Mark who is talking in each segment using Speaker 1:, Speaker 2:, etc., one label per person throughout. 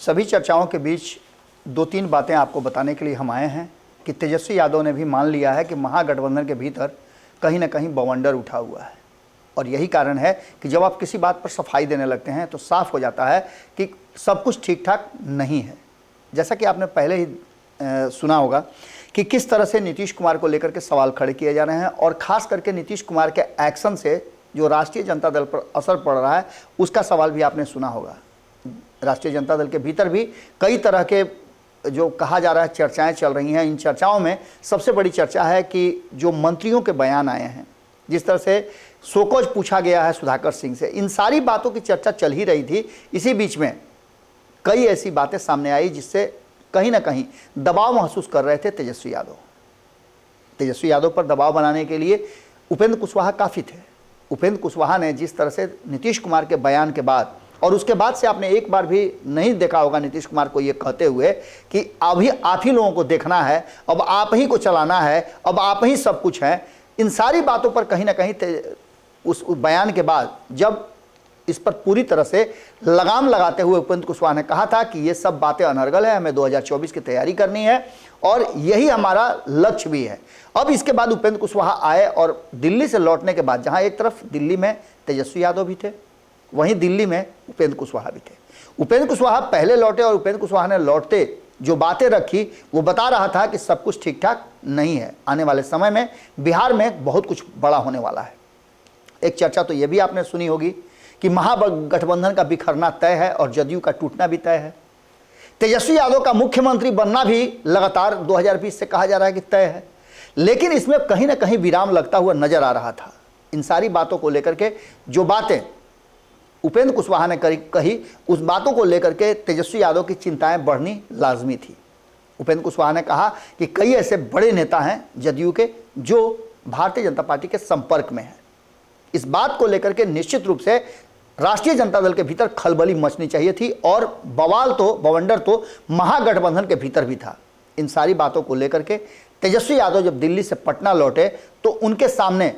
Speaker 1: सभी चर्चाओं के बीच दो तीन बातें आपको बताने के लिए हम आए हैं कि तेजस्वी यादव ने भी मान लिया है कि महागठबंधन के भीतर कहीं ना कहीं बवंडर उठा हुआ है। और यही कारण है कि जब आप किसी बात पर सफाई देने लगते हैं तो साफ हो जाता है कि सब कुछ ठीक ठाक नहीं है। जैसा कि आपने पहले ही सुना होगा कि किस तरह से नीतीश कुमार को लेकर के सवाल खड़े किए जा रहे हैं और ख़ास करके नीतीश कुमार के एक्शन से जो राष्ट्रीय जनता दल पर असर पड़ रहा है उसका सवाल भी आपने सुना होगा। राष्ट्रीय जनता दल के भीतर भी कई तरह के जो कहा जा रहा है चर्चाएं चल रही हैं। इन चर्चाओं में सबसे बड़ी चर्चा है कि जो मंत्रियों के बयान आए हैं, जिस तरह से शोकॉज पूछा गया है सुधाकर सिंह से, इन सारी बातों की चर्चा चल ही रही थी। इसी बीच में कई ऐसी बातें सामने आई जिससे कहीं ना कहीं दबाव महसूस कर रहे थे तेजस्वी यादव। तेजस्वी यादव पर दबाव बनाने के लिए उपेंद्र कुशवाहा काफ़ी थे। उपेंद्र कुशवाहा ने जिस तरह से नीतीश कुमार के बयान के बाद और उसके बाद से आपने एक बार भी नहीं देखा होगा नीतीश कुमार को ये कहते हुए कि अभी आप ही लोगों को देखना है, अब आप ही को चलाना है, अब आप ही सब कुछ है। इन सारी बातों पर कहीं ना कहीं उस बयान के बाद जब इस पर पूरी तरह से लगाम लगाते हुए उपेंद्र कुशवाहा ने कहा था कि ये सब बातें अनर्गल है, हमें 2024 की तैयारी करनी है और यही हमारा लक्ष्य भी है। अब इसके बाद उपेंद्र कुशवाहा आए और दिल्ली से लौटने के बाद, जहां एक तरफ दिल्ली में तेजस्वी यादव भी थे, वहीं दिल्ली में उपेंद्र कुशवाहा भी थे। उपेंद्र कुशवाहा पहले लौटे और उपेंद्र कुशवाहा ने लौटते जो बातें रखी वो बता रहा था कि सब कुछ ठीक ठाक नहीं है, आने वाले समय में बिहार में बहुत कुछ बड़ा होने वाला है। एक चर्चा तो ये भी आपने सुनी होगी कि महागठबंधन का बिखरना तय है और जदयू का टूटना भी तय है। तेजस्वी यादव का मुख्यमंत्री बनना भी लगातार 2020 से कहा जा रहा है कि तय है, लेकिन इसमें कहीं ना कहीं विराम लगता हुआ नजर आ रहा था। इन सारी बातों को लेकर के जो बातें उपेंद्र कुशवाहा ने कही, उस बातों को लेकर के तेजस्वी यादव की चिंताएं बढ़नी लाजमी थी। उपेंद्र कुशवाहा ने कहा कि कई ऐसे बड़े नेता हैं जदयू के जो भारतीय जनता पार्टी के संपर्क में हैं। इस बात को लेकर के निश्चित रूप से राष्ट्रीय जनता दल के भीतर खलबली मचनी चाहिए थी और बवंडर तो महागठबंधन के भीतर भी था। इन सारी बातों को लेकर के तेजस्वी यादव जब दिल्ली से पटना लौटे तो उनके सामने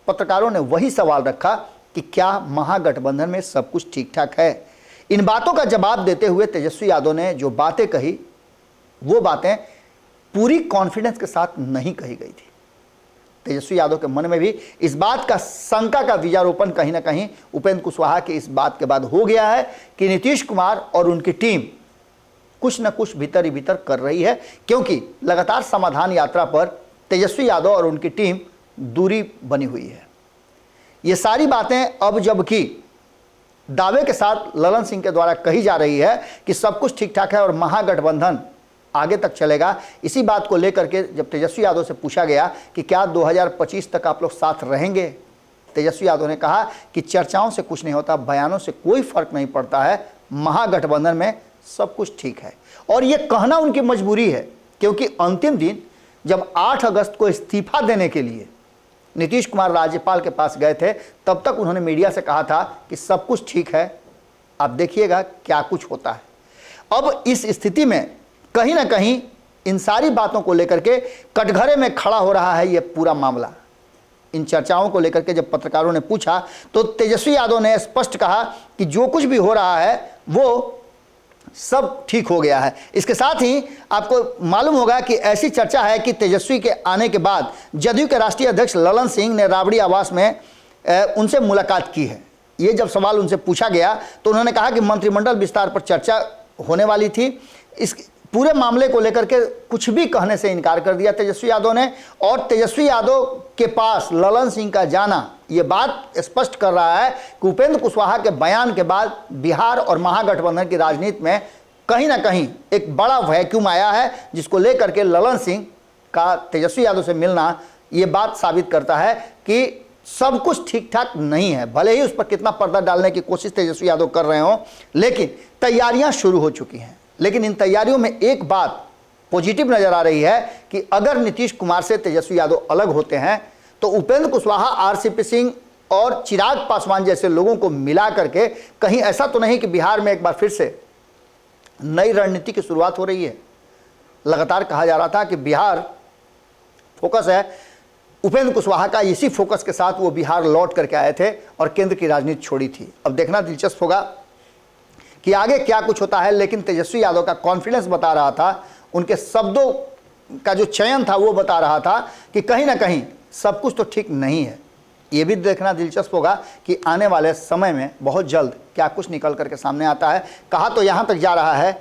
Speaker 1: पत्रकारों ने वही सवाल रखा कि क्या महागठबंधन में सब कुछ ठीक ठाक है। इन बातों का जवाब देते हुए तेजस्वी यादव ने जो बातें कही वो बातें पूरी कॉन्फिडेंस के साथ नहीं कही गई थी। तेजस्वी यादव के मन में भी इस बात का शंका का बीजारोपण कहीं ना कहीं उपेंद्र कुशवाहा की इस बात के बाद हो गया है कि नीतीश कुमार और उनकी टीम कुछ न कुछ भीतर ही भीतर कर रही है, क्योंकि लगातार समाधान यात्रा पर तेजस्वी यादव और उनकी टीम दूरी बनी हुई है। ये सारी बातें अब जबकि दावे के साथ ललन सिंह के द्वारा कही जा रही है कि सब कुछ ठीक ठाक है और महागठबंधन आगे तक चलेगा, इसी बात को लेकर के जब तेजस्वी यादव से पूछा गया कि क्या 2025 तक आप लोग साथ रहेंगे, तेजस्वी यादव ने कहा कि चर्चाओं से कुछ नहीं होता, बयानों से कोई फर्क नहीं पड़ता है, महागठबंधन में सब कुछ ठीक है। और ये कहना उनकी मजबूरी है, क्योंकि अंतिम दिन जब 8 अगस्त को इस्तीफा देने के लिए नीतीश कुमार राज्यपाल के पास गए थे, तब तक उन्होंने मीडिया से कहा था कि सब कुछ ठीक है, आप देखिएगा क्या कुछ होता है। अब इस स्थिति में कहीं ना कहीं इन सारी बातों को लेकर के कटघरे में खड़ा हो रहा है ये पूरा मामला। इन चर्चाओं को लेकर के जब पत्रकारों ने पूछा तो तेजस्वी यादव ने स्पष्ट कहा कि जो कुछ भी हो रहा है वो सब ठीक हो गया है। इसके साथ ही आपको मालूम होगा कि ऐसी चर्चा है कि तेजस्वी के आने के बाद जदयू के राष्ट्रीय अध्यक्ष ललन सिंह ने राबड़ी आवास में उनसे मुलाकात की है। ये जब सवाल उनसे पूछा गया तो उन्होंने कहा कि मंत्रिमंडल विस्तार पर चर्चा होने वाली थी। इस पूरे मामले को लेकर के कुछ भी कहने से इनकार कर दिया तेजस्वी यादव ने। और तेजस्वी यादव के पास ललन सिंह का जाना ये बात स्पष्ट कर रहा है कि उपेंद्र कुशवाहा के बयान के बाद बिहार और महागठबंधन की राजनीति में कहीं ना कहीं एक बड़ा वैक्यूम आया है, जिसको लेकर के ललन सिंह का तेजस्वी यादव से मिलना ये बात साबित करता है कि सब कुछ ठीक ठाक नहीं है। भले ही उस पर कितना पर्दा डालने की कोशिश तेजस्वी यादव कर रहे हो, लेकिन तैयारियां शुरू हो चुकी हैं। लेकिन इन तैयारियों में एक बात पॉजिटिव नजर आ रही है कि अगर नीतीश कुमार से तेजस्वी यादव अलग होते हैं तो उपेंद्र कुशवाहा, आरसीपी सिंह और चिराग पासवान जैसे लोगों को मिला करके कहीं ऐसा तो नहीं कि बिहार में एक बार फिर से नई रणनीति की शुरुआत हो रही है। लगातार कहा जा रहा था कि बिहार फोकस है, उपेंद्र कुशवाहा का इसी फोकस के साथ वो बिहार लौट करके आए थे और केंद्र की राजनीति छोड़ी थी। अब देखना दिलचस्प होगा कि आगे क्या कुछ होता है, लेकिन तेजस्वी यादव का कॉन्फिडेंस बता रहा था, उनके शब्दों का जो चयन था वो बता रहा था कि कहीं ना कहीं सब कुछ तो ठीक नहीं है। ये भी देखना दिलचस्प होगा कि आने वाले समय में बहुत जल्द क्या कुछ निकल करके सामने आता है। कहा तो यहाँ तक जा रहा है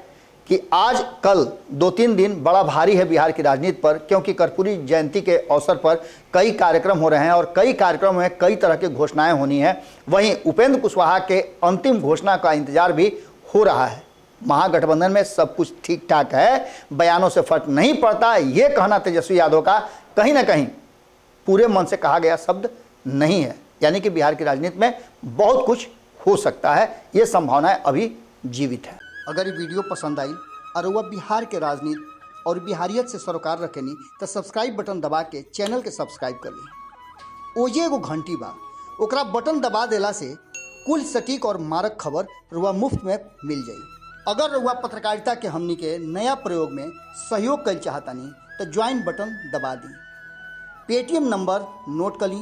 Speaker 1: कि आज कल 2-3 दिन बड़ा भारी है बिहार की राजनीति पर, क्योंकि कर्पूरी जयंती के अवसर पर कई कार्यक्रम हो रहे हैं और कई कार्यक्रमों में कई तरह की घोषणाएं होनी है। वहीं उपेंद्र कुशवाहा के अंतिम घोषणा का इंतजार भी हो रहा है। महागठबंधन में सब कुछ ठीक ठाक है, बयानों से फर्क नहीं पड़ता, ये कहना तेजस्वी यादव का कहीं ना कहीं पूरे मन से कहा गया शब्द नहीं है। यानी कि बिहार की राजनीति में बहुत कुछ हो सकता है, ये संभावनाएं अभी जीवित है। अगर ये वीडियो पसंद आई और वह बिहार के राजनीति और बिहारियत से सरोकार रखेनी तो सब्सक्राइब बटन दबा के चैनल के सब्सक्राइब कर ली। ओजे एगो घंटी बा, ओकरा बटन दबा देला से कुल सटीक और मारक खबर रुआ मुफ्त में मिल जाई। अगर रुआ पत्रकारिता के हमनी के नया प्रयोग में सहयोग कर चाहतानी तो ज्वाइन बटन दबा दी। पेटीएम नंबर नोट कर ली